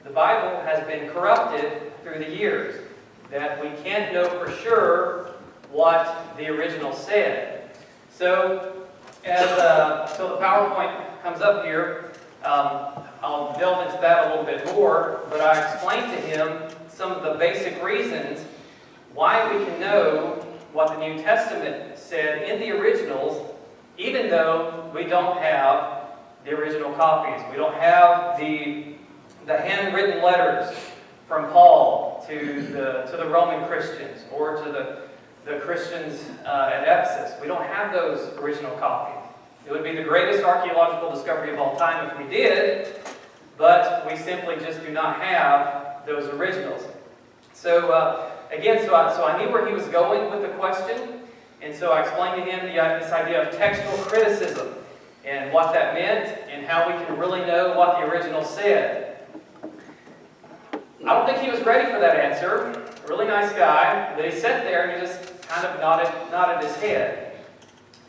the Bible has been corrupted through the years, that we can't know for sure what the original said. So, so the PowerPoint comes up here, I'll delve into that a little bit more, but I explained to him some of the basic reasons why we can know what the New Testament said in the originals, even though we don't have the original copies. We don't have the handwritten letters from Paul to the Roman Christians or to the Christians at Ephesus. We don't have those original copies. It would be the greatest archaeological discovery of all time if we did, but we simply just do not have those originals. So again, so I knew where he was going with the question, and so I explained to him this idea of textual criticism and what that meant and how we can really know what the original said. I don't think he was ready for that answer. A really nice guy, but he sat there and he just kind of nodded his head.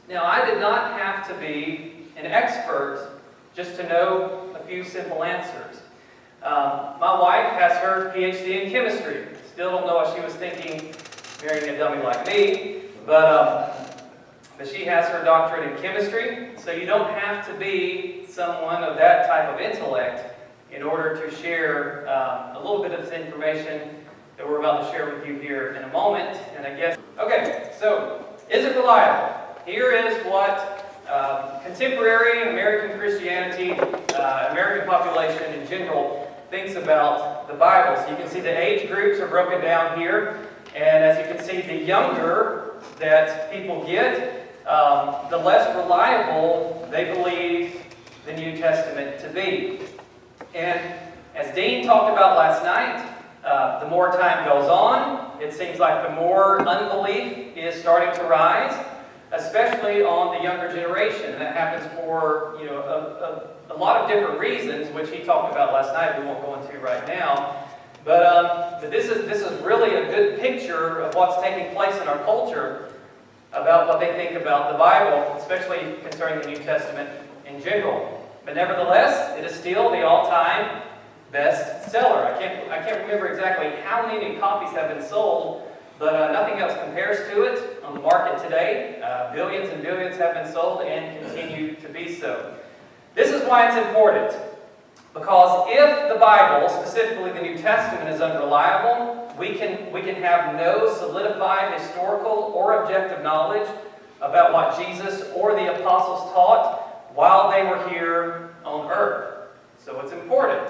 Now, I did not have to be an expert just to know a few simple answers. My wife has her PhD in chemistry. Still don't know what she was thinking marrying a dummy like me, but she has her doctorate in chemistry, so you don't have to be someone of that type of intellect in order to share a little bit of this information that we're about to share with you here in a moment. And I guess, okay, so is it reliable? Here is what contemporary American Christianity, American population in general, thinks about the Bible. So you can see the age groups are broken down here, and as you can see, the younger that people get, the less reliable they believe the New Testament to be. And as Dean talked about last night, the more time goes on, it seems like the more unbelief is starting to rise, especially on the younger generation. And that happens for a lot of different reasons, which he talked about last night. We won't go into right now. But this is really a good picture of what's taking place in our culture about what they think about the Bible, especially concerning the New Testament in general. But nevertheless, it is still the all-time best seller. I can't remember exactly how many copies have been sold, but nothing else compares to it on the market today. Billions and billions have been sold and continue to be so. This is why it's important, because if the Bible, specifically the New Testament, is unreliable, we can have no solidified historical or objective knowledge about what Jesus or the apostles taught while they were here on earth. So it's important.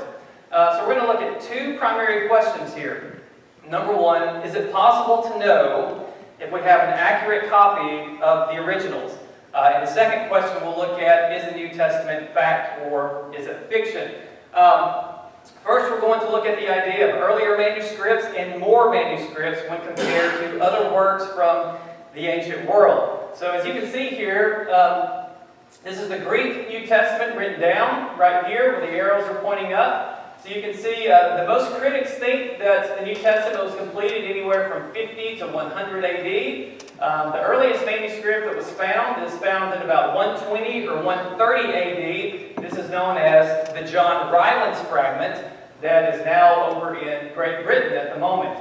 So we're going to look at two primary questions here. Number one, is it possible to know if we have an accurate copy of the originals? And the second question we'll look at, is the New Testament fact or is it fiction? First, we're going to look at the idea of earlier manuscripts and more manuscripts when compared to other works from the ancient world. So as you can see here, this is the Greek New Testament written down right here where the arrows are pointing up. So you can see the most critics think that the New Testament was completed anywhere from 50 to 100 AD. The earliest manuscript that was found is found in about 120 or 130 AD. This is known as the John Rylands fragment that is now over in Great Britain at the moment.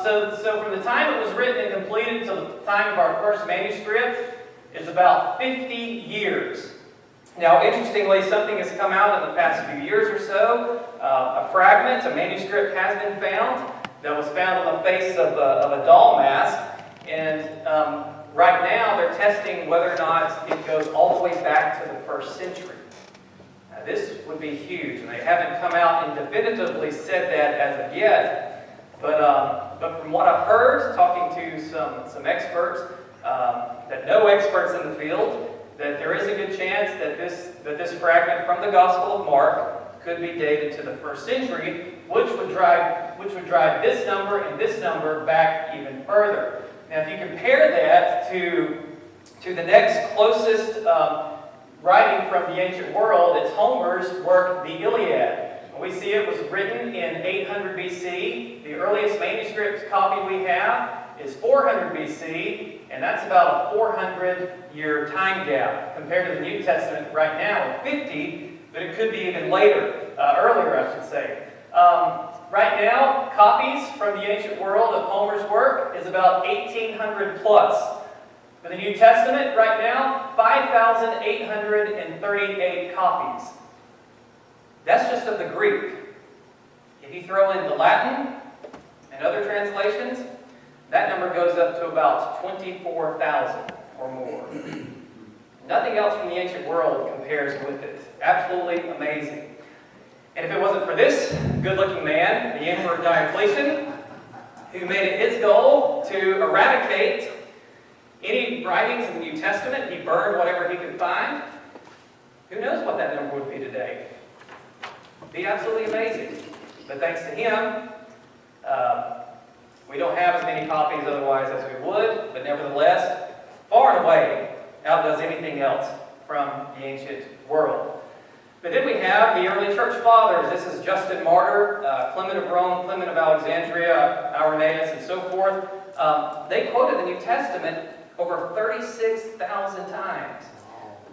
So from the time it was written and completed to the time of our first manuscript is about 50 years. Now, interestingly, something has come out in the past few years or so. A fragment, a manuscript has been found that was found on the face of a doll mask. And right now, they're testing whether or not it goes all the way back to the 1st century. Now, this would be huge, and they haven't come out and definitively said that as of yet. But from what I've heard, talking to some experts that know experts in the field, that there is a good chance that this fragment from the Gospel of Mark could be dated to the 1st century, which would drive this number and this number back even further. Now, if you compare that to the next closest writing from the ancient world, it's Homer's work, the Iliad. We see it was written in 800 BC. The earliest manuscript copy we have is 400 BC, and that's about a 400-year time gap compared to the New Testament right now of 50, but it could be even later, earlier I should say. Right now, copies from the ancient world of Homer's work is about 1,800 plus. For the New Testament, right now, 5,838 copies. That's just of the Greek. If you throw in the Latin and other translations, that number goes up to about 24,000 or more. Nothing else from the ancient world compares with it. Absolutely amazing. And if it wasn't for this good-looking man, the Emperor Diocletian, who made it his goal to eradicate any writings in the New Testament, he burned whatever he could find, who knows what that number would be today. It'd be absolutely amazing. But thanks to him, we don't have as many copies otherwise as we would, but nevertheless, far and away outdoes anything else from the ancient world. But then we have the early church fathers. This is Justin Martyr, Clement of Rome, Clement of Alexandria, Irenaeus, and so forth. They quoted the New Testament over 36,000 times,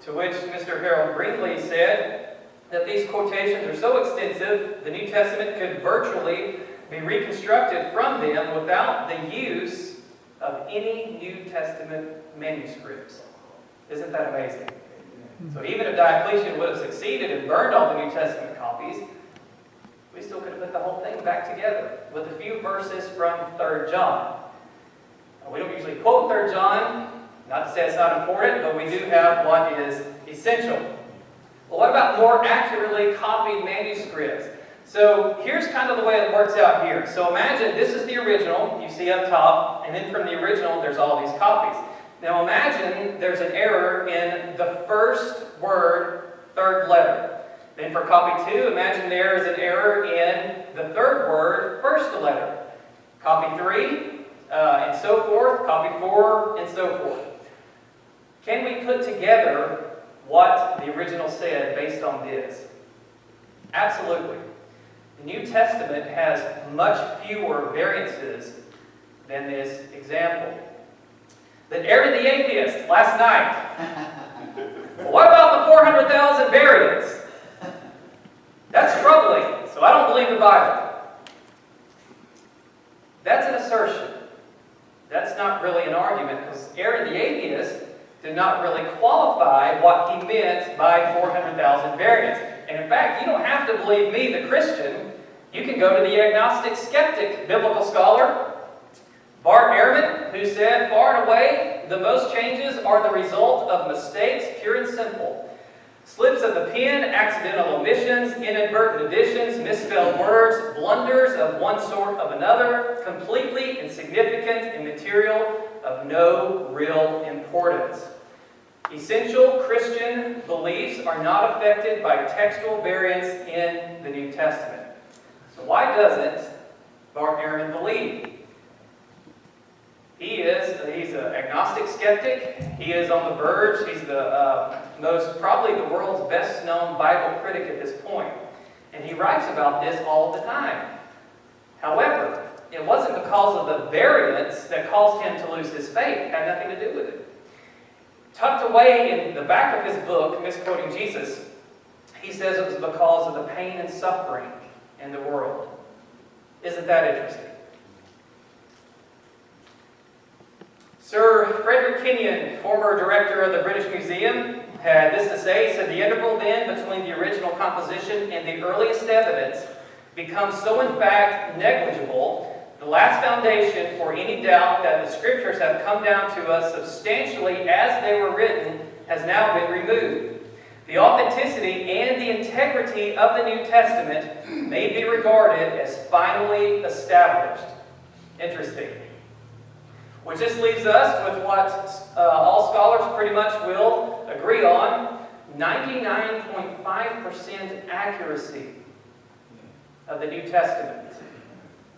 to which Mr. Harold Greenlee said that these quotations are so extensive, the New Testament could virtually be reconstructed from them without the use of any New Testament manuscripts. Isn't that amazing? So even if Diocletian would have succeeded and burned all the New Testament copies, we still could have put the whole thing back together with a few verses from 3 John. We don't usually quote 3 John, not to say it's not important, but we do have what is essential. Well, what about more accurately copied manuscripts? So here's kind of the way it works out here. So imagine this is the original, you see up top, and then from the original there's all these copies. Now imagine there's an error in the first word, third letter. Then for copy 2, imagine there is an error in the third word, first letter. Copy 3, and so forth. Copy 4, and so forth. Can we put together what the original said based on this? Absolutely. The New Testament has much fewer variances than this example. That Aaron the atheist last night. Well, what about the 400,000 variants? That's troubling, so I don't believe the Bible. That's an assertion. That's not really an argument, because Aaron the atheist did not really qualify what he meant by 400,000 variants. And in fact, you don't have to believe me, the Christian. You can go to the agnostic skeptic biblical scholar, Bart Ehrman, who said, far and away, the most changes are the result of mistakes, pure and simple. Slips of the pen, accidental omissions, inadvertent additions, misspelled words, blunders of one sort of another, completely insignificant and material of no real importance. Essential Christian beliefs are not affected by textual variants in the New Testament. So why doesn't Bart Ehrman believe? He's an agnostic skeptic. He is on the verge. He's the probably the world's best known Bible critic at this point. And he writes about this all the time. However, it wasn't because of the variants that caused him to lose his faith. It had nothing to do with it. Tucked away in the back of his book, misquoting Jesus, he says it was because of the pain and suffering in the world. Isn't that interesting? Sir Frederick Kenyon, former director of the British Museum, had this to say. He said, the interval then between the original composition and the earliest evidence becomes so in fact negligible, the last foundation for any doubt that the Scriptures have come down to us substantially as they were written has now been removed. The authenticity and the integrity of the New Testament may be regarded as finally established. Interesting. Which just leaves us with what all scholars pretty much will agree on, 99.5% accuracy of the New Testament.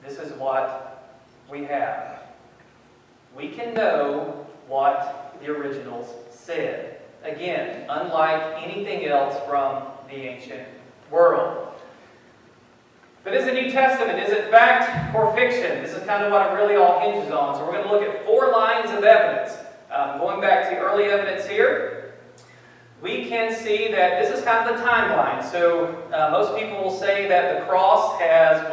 This is what we have. We can know what the originals said. Again, unlike anything else from the ancient world. But is the New Testament, is it fact or fiction? This is kind of what it really all hinges on. So we're going to look at 4 lines of evidence. Going back to early evidence here, we can see that this is kind of the timeline. So most people will say that the cross has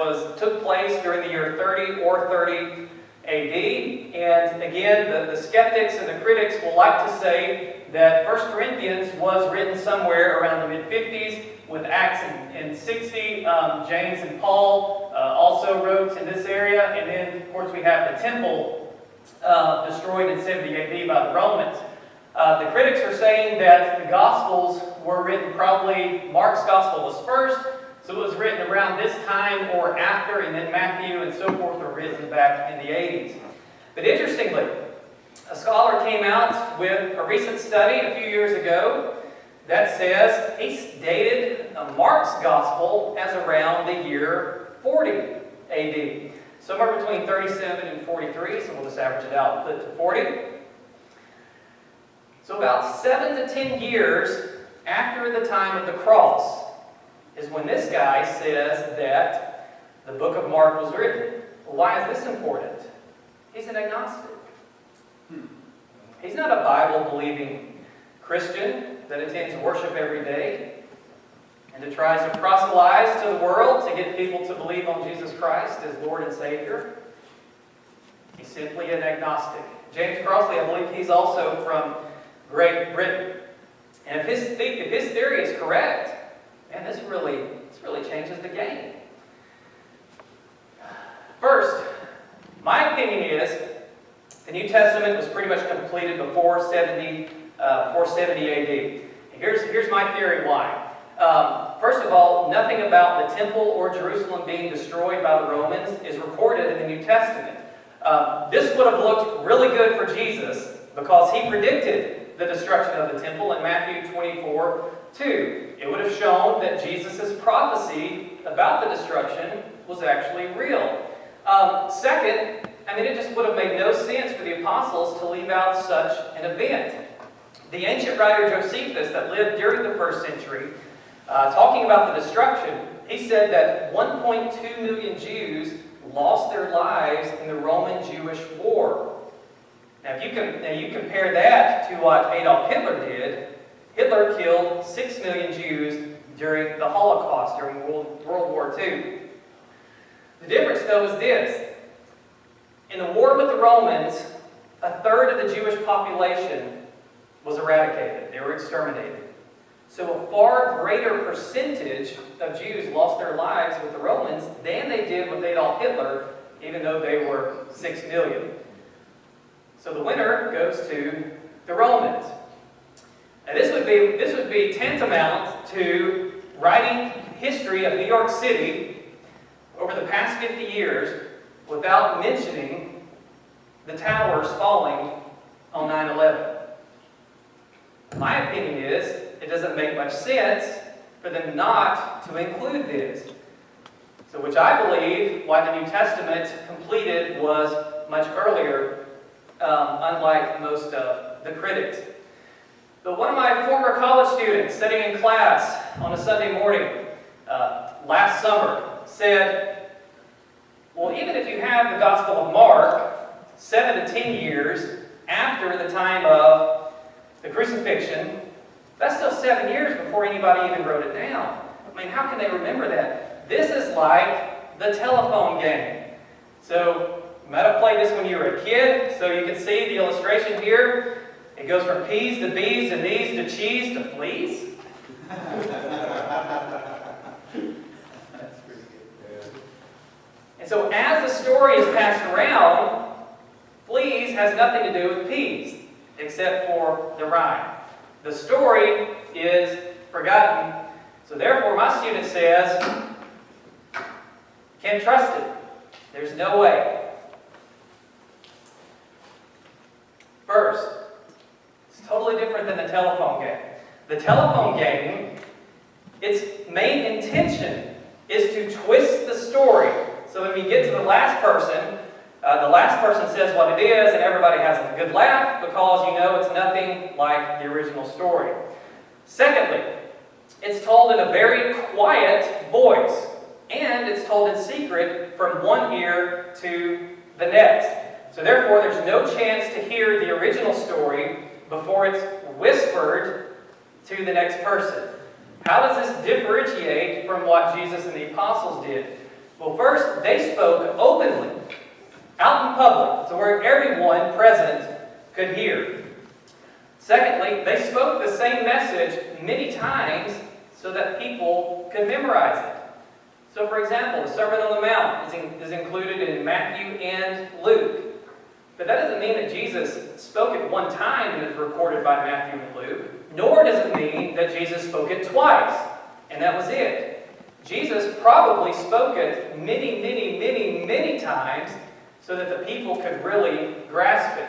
took place during the year 30 or 30 AD. And again, the skeptics and the critics will like to say that 1 Corinthians was written somewhere around the mid-50s, with Acts in 60. James and Paul also wrote in this area. And then, of course, we have the temple destroyed in 70 AD by the Romans. The critics are saying that the Gospels were written, probably Mark's Gospel was first, so it was written around this time or after, and then Matthew and so forth were written back in the 80s. But interestingly, a scholar came out with a recent study a few years ago that says he dated Mark's Gospel as around the year 40 AD. Somewhere between 37 and 43, so we'll just average it out and put it to 40. So about 7 to 10 years after the time of the cross is when this guy says that the book of Mark was written. Well, why is this important? He's an agnostic. He's not a Bible-believing Christian that attends worship every day and that tries to proselytize to the world to get people to believe on Jesus Christ as Lord and Savior. He's simply an agnostic. James Crossley, I believe he's also from Great Britain. And if his theory is correct, man, this really changes the game. First, my opinion is the New Testament was pretty much completed before 70 AD. And here's my theory why. First of all, nothing about the temple or Jerusalem being destroyed by the Romans is recorded in the New Testament. This would have looked really good for Jesus because he predicted the destruction of the temple in Matthew 24:2. It would have shown that Jesus' prophecy about the destruction was actually real. Second, it just would have made no sense for the apostles to leave out such an event. The ancient writer Josephus that lived during the first century, talking about the destruction, he said that 1.2 million Jews lost their lives in the Roman-Jewish War. Now, you compare that to what Adolf Hitler did. Hitler killed 6 million Jews during the Holocaust, during World War II. The difference, though, is this. In the war with the Romans, a third of the Jewish population was eradicated. They were exterminated. So a far greater percentage of Jews lost their lives with the Romans than they did with Adolf Hitler, even though they were 6 million. So the winner goes to the Romans. And this would be tantamount to writing history of New York City over the past 50 years without mentioning the towers falling on 9/11. My opinion is it doesn't make much sense for them not to include this. So which I believe why the New Testament completed was much earlier, unlike most of the critics. But one of my former college students sitting in class on a Sunday morning last summer said, well, even if you have the Gospel of Mark 7 to 10 years after the time of the crucifixion, that's still 7 years before anybody even wrote it down. How can they remember that? This is like the telephone game. So, you might have played this when you were a kid, so you can see the illustration here. It goes from peas to bees to knees to cheese to fleas. And so as the story is passed around, fleas has nothing to do with peas, except for the rhyme. The story is forgotten. So therefore, my student says, can't trust it. There's no way. First, it's totally different than the telephone game. The telephone game, its main intention is to twist the story. So when we get to the last person says what it is, and everybody has a good laugh because you know it's nothing like the original story. Secondly, it's told in a very quiet voice, and it's told in secret from one ear to the next. So therefore, there's no chance to hear the original story before it's whispered to the next person. How does this differentiate from what Jesus and the apostles did? Well, first, they spoke openly, out in public, to where everyone present could hear. Secondly, they spoke the same message many times so that people could memorize it. So, for example, the Sermon on the Mount is included in Matthew and Luke. But that doesn't mean that Jesus spoke it one time and it's recorded by Matthew and Luke, nor does it mean that Jesus spoke it twice, and that was it. Jesus probably spoke it many, many, many, many times so that the people could really grasp it.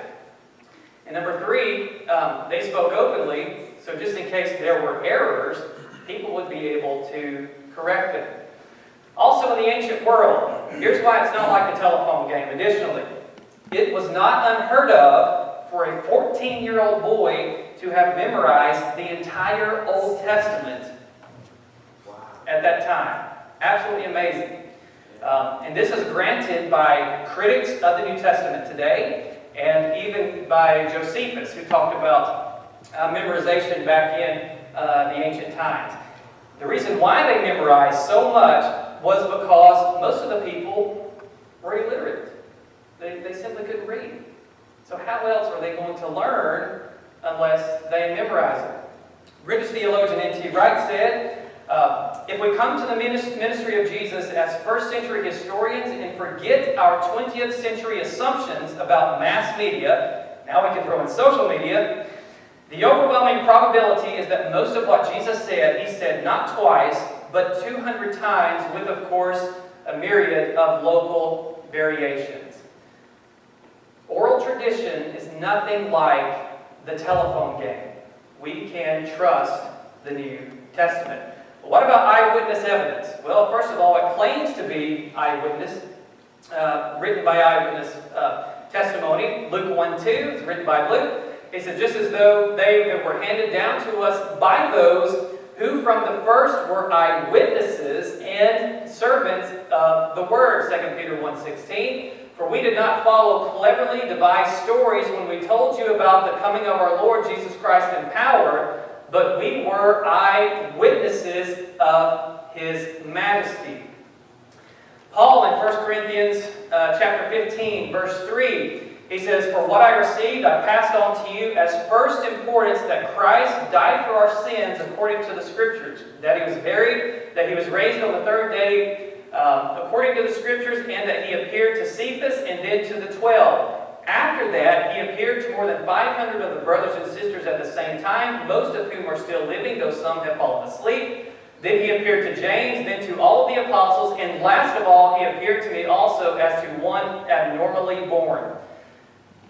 And number three, they spoke openly, so just in case there were errors, people would be able to correct them. Also in the ancient world, here's why it's not like the telephone game. Additionally, it was not unheard of for a 14-year-old boy to have memorized the entire Old Testament at that time. Absolutely amazing. And this is granted by critics of the New Testament today, and even by Josephus, who talked about memorization back in the ancient times. The reason why they memorized so much was because most of the people were illiterate. They simply couldn't read. So how else are they going to learn unless they memorize it? British theologian N.T. Wright said, if we come to the ministry of Jesus as first century historians and forget our 20th century assumptions about mass media, now we can throw in social media, the overwhelming probability is that most of what Jesus said, he said not twice, but 200 times, with, of course, a myriad of local variations. Oral tradition is nothing like the telephone game. We can trust the New Testament. But what about eyewitness evidence? Well, first of all, it claims to be eyewitness, written by eyewitness testimony. Luke 1:2, it's written by Luke. He said, just as though they were handed down to us by those who from the first were eyewitnesses and servants of the word, 2 Peter 1:16. For we did not follow cleverly devised stories when we told you about the coming of our Lord Jesus Christ in power, but we were eyewitnesses of His majesty. Paul in 1 Corinthians chapter 15, verse 3, he says, for what I received I passed on to you as first importance, that Christ died for our sins according to the Scriptures, that He was buried, that He was raised on the third day according to the Scriptures, and that He appeared to Cephas and then to the 12. After that, He appeared to more than 500 of the brothers and sisters at the same time, most of whom are still living, though some have fallen asleep. Then He appeared to James, then to all of the apostles, and last of all, He appeared to me also as to one abnormally born.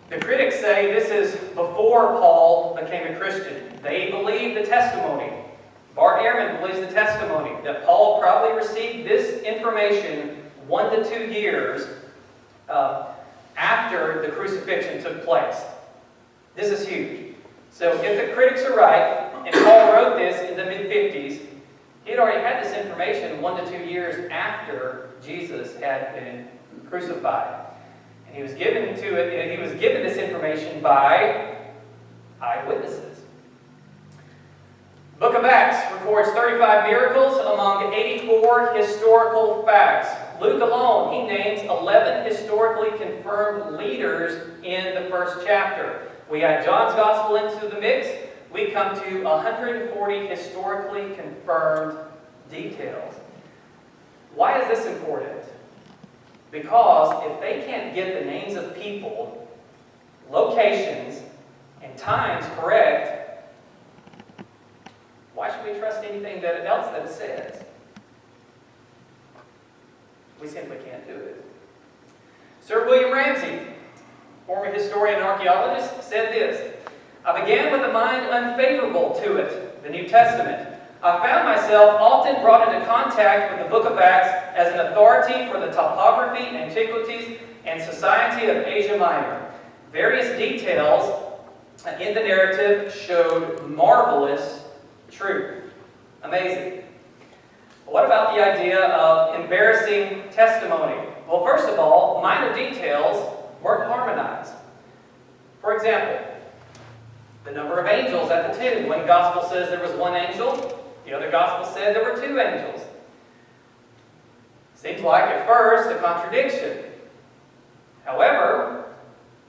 The critics say this is before Paul became a Christian. They believe the testimony. Bart Ehrman believes the testimony that Paul probably received this information 1 to 2 years after the crucifixion took place. This is huge. So if the critics are right, and Paul wrote this in the mid-50s, he had already had this information 1 to 2 years after Jesus had been crucified. And he was given this information by eyewitnesses. Book of Acts records 35 miracles among 84 historical facts. Luke alone, he names 11 historically confirmed leaders in the first chapter. We add John's Gospel into the mix, we come to 140 historically confirmed details. Why is this important? Because if they can't get the names of people, locations, and times correct, why should we trust anything else that it says? We simply can't do it. Sir William Ramsay, former historian and archaeologist, said this, I began with a mind unfavorable to it, the New Testament. I found myself often brought into contact with the book of Acts as an authority for the topography, antiquities, and society of Asia Minor. Various details in the narrative showed marvelous truth. Amazing. What about the idea of embarrassing testimony? Well, first of all, minor details weren't harmonized. For example, the number of angels at the tomb. One gospel says there was one angel. The other gospel said there were 2 angels. Seems like at first a contradiction. However,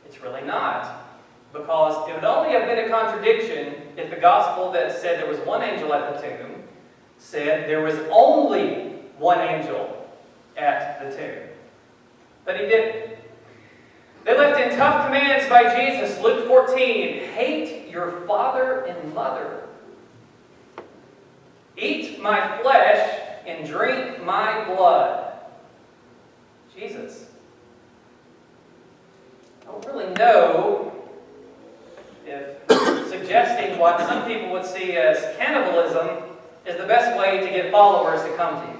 it's really not. Because it would only have been a contradiction if the gospel that said there was one angel at the tomb said there was only one angel at the tomb. But he didn't. They left in tough commands by Jesus. Luke 14, hate your father and mother. Eat my flesh and drink my blood. Jesus. I don't really know if suggesting what some people would see as cannibalism is the best way to get followers to come to you.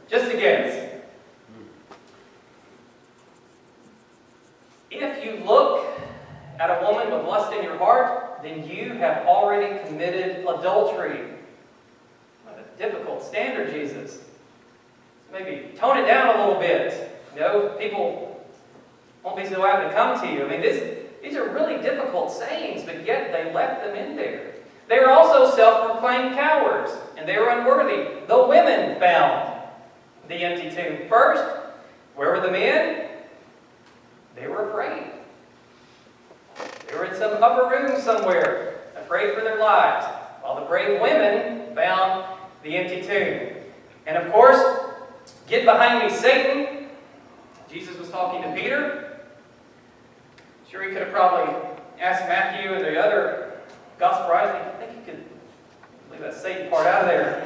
Just a guess. If you look at a woman with lust in your heart, then you have already committed adultery. What a difficult standard, Jesus. Maybe tone it down a little bit. You know, people won't be so apt to come to you. I mean, these are really difficult sayings, but yet they left them in there. They were also self-proclaimed cowards, and they were unworthy. The women found the empty tomb first. Where were the men? They were afraid. They were in some upper room somewhere, afraid for their lives, while the brave women found the empty tomb. And of course, get behind me, Satan. Jesus was talking to Peter. Sure, he could have probably asked Matthew and the other gospel writers, I think you could leave that Satan part out of there.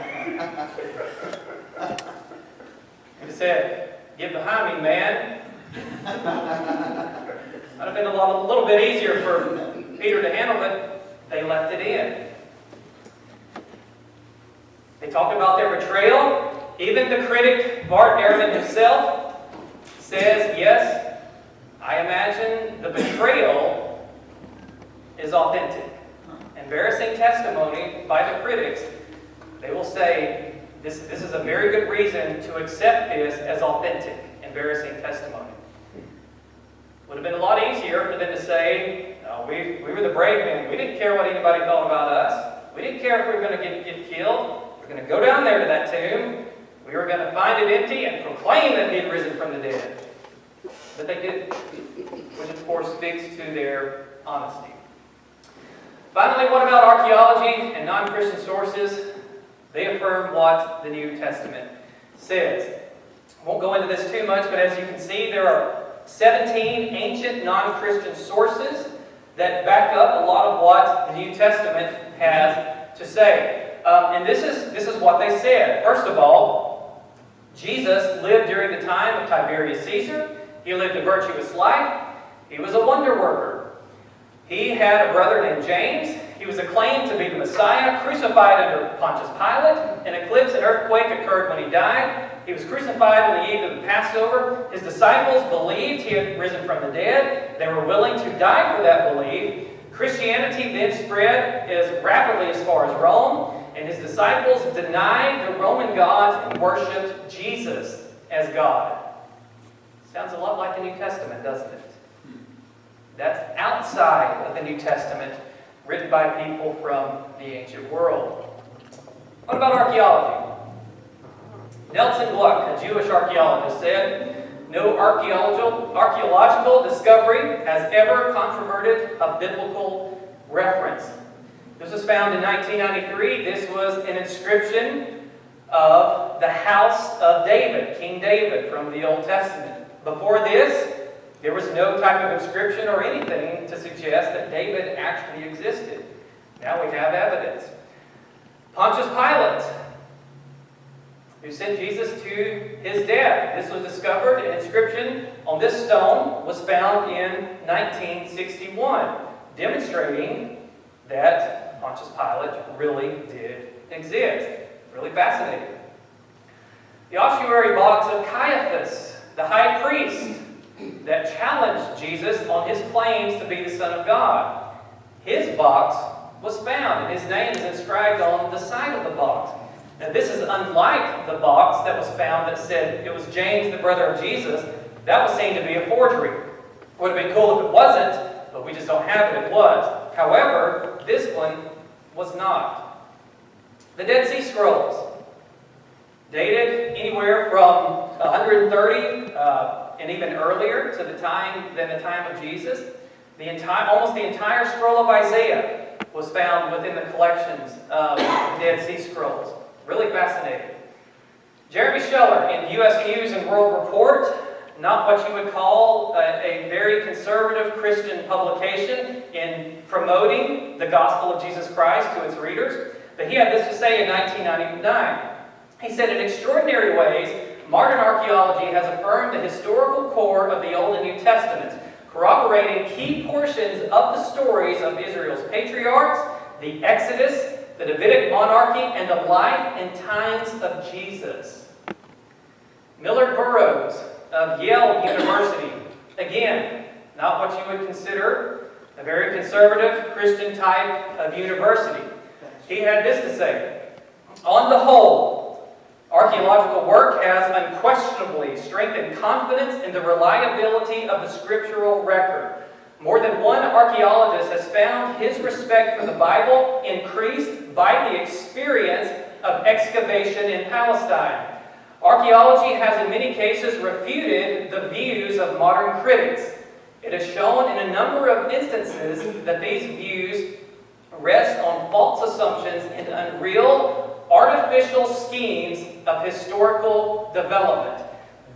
He said, get behind me, man. Might have been a little bit easier for Peter to handle, but they left it in. They talked about their betrayal. Even the critic, Bart Ehrman himself, says, yes, I imagine the betrayal is authentic. Embarrassing testimony by the critics. They will say, this is a very good reason to accept this as authentic, embarrassing testimony. Would have been a lot easier for them to say, no, we were the brave men. We didn't care what anybody thought about us. We didn't care if we were going to get killed. We're going to go down there to that tomb. We were going to find it empty and proclaim that he had risen from the dead. But they didn't, which of course speaks to their honesty. Finally, what about archaeology and non-Christian sources? They affirm what the New Testament says. I won't go into this too much, but as you can see, there are 17 ancient non-Christian sources that back up a lot of what the New Testament has to say. And this is what they said. First of all, Jesus lived during the time of Tiberius Caesar. He lived a virtuous life. He was a wonder worker. He had a brother named James. He was acclaimed to be the Messiah, crucified under Pontius Pilate. An eclipse and earthquake occurred when he died. He was crucified on the eve of the Passover. His disciples believed he had risen from the dead. They were willing to die for that belief. Christianity then spread as rapidly as far as Rome, and his disciples denied the Roman gods and worshipped Jesus as God. Sounds a lot like the New Testament, doesn't it? That's outside of the New Testament, written by people from the ancient world. What about archaeology? Nelson Gluck, a Jewish archaeologist, said, no archaeological discovery has ever controverted a biblical reference. This was found in 1993. This was an inscription of the house of David, King David from the Old Testament. Before this, there was no type of inscription or anything to suggest that David actually existed. Now we have evidence. Pontius Pilate, who sent Jesus to his death. This was discovered. An inscription on this stone was found in 1961, demonstrating that Pontius Pilate really did exist. Really fascinating. The ossuary box of Caiaphas, the high priest, that challenged Jesus on his claims to be the Son of God. His box was found, and his name is inscribed on the side of the box. Now, this is unlike the box that was found that said it was James, the brother of Jesus. That was seen to be a forgery. Would have been cool if it wasn't, but we just don't have it. It was. However, this one was not. The Dead Sea Scrolls. dated anywhere from 130 and even earlier to the time of Jesus. Almost the entire scroll of Isaiah was found within the collections of Dead Sea Scrolls. Really fascinating. Jeremy Scheller in U.S. News and World Report, not what you would call a very conservative Christian publication in promoting the gospel of Jesus Christ to its readers, but he had this to say in 1999. He said, in extraordinary ways, modern archaeology has affirmed the historical core of the Old and New Testaments, corroborating key portions of the stories of Israel's patriarchs, the Exodus, the Davidic monarchy, and the life and times of Jesus. Millard Burroughs of Yale University, again, not what you would consider a very conservative Christian type of university. He had this to say, on the whole, archaeological work has unquestionably strengthened confidence in the reliability of the scriptural record. More than one archaeologist has found his respect for the Bible increased by the experience of excavation in Palestine. Archaeology has in many cases refuted the views of modern critics. It has shown in a number of instances that these views rest on false assumptions and unreal, artificial schemes of historical development.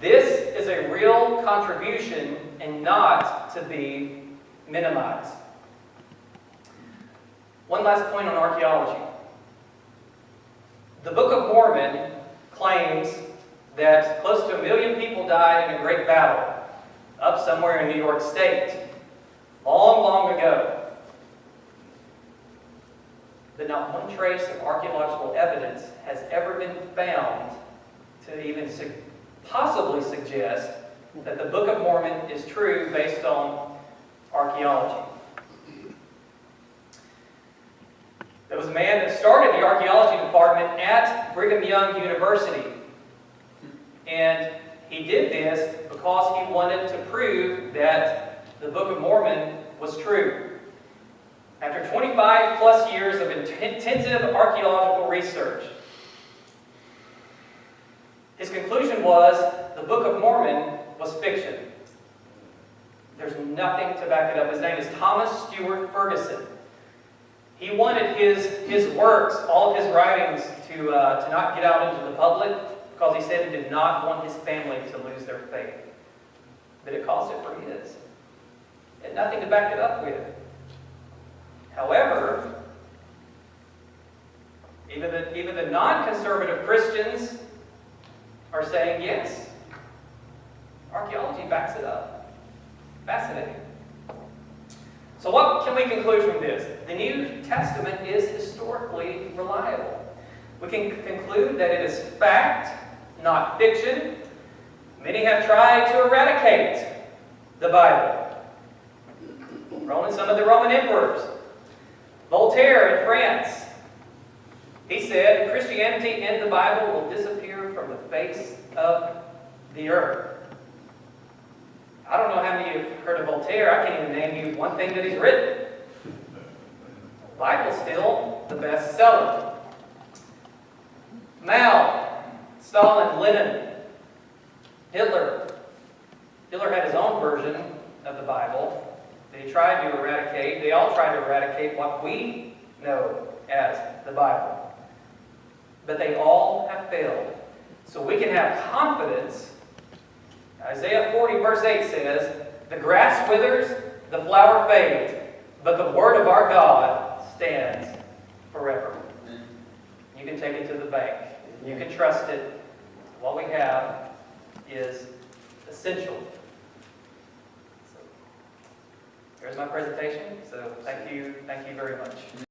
This is a real contribution and not to be minimized. One last point on archaeology. The Book of Mormon claims that close to 1 million people died in a great battle up somewhere in New York State, long, long ago. But not one trace of archaeological evidence has ever been found to even possibly suggest that the Book of Mormon is true based on archaeology. There was a man that started the archaeology department at Brigham Young University. And he did this because he wanted to prove that the Book of Mormon was true. After 25 plus years of intensive archaeological research, his conclusion was the Book of Mormon was fiction. There's nothing to back it up. His name is Thomas Stewart Ferguson. He wanted his works, all of his writings, to not get out into the public because he said he did not want his family to lose their faith. But it caused it for his. And nothing to back it up with. However, even the non-conservative Christians are saying, yes, archaeology backs it up. Fascinating. So what can we conclude from this? The New Testament is historically reliable. We can conclude that it is fact, not fiction. Many have tried to eradicate the Bible. Some of the Roman emperors. Voltaire in France. He said, Christianity and the Bible will disappear from the face of the earth. I don't know how many of you have heard of Voltaire. I can't even name you one thing that he's written. The Bible's still the bestseller. Mao, Stalin, Lenin, Hitler. Hitler had his own version of the Bible that he tried to eradicate. They all tried to eradicate what we know as the Bible. But they all have failed. So we can have confidence. Isaiah 40 verse 8 says, the grass withers, the flower fades, but the word of our God stands forever. You can take it to the bank. You can trust it. What we have is essential. So, here's my presentation. So thank you very much.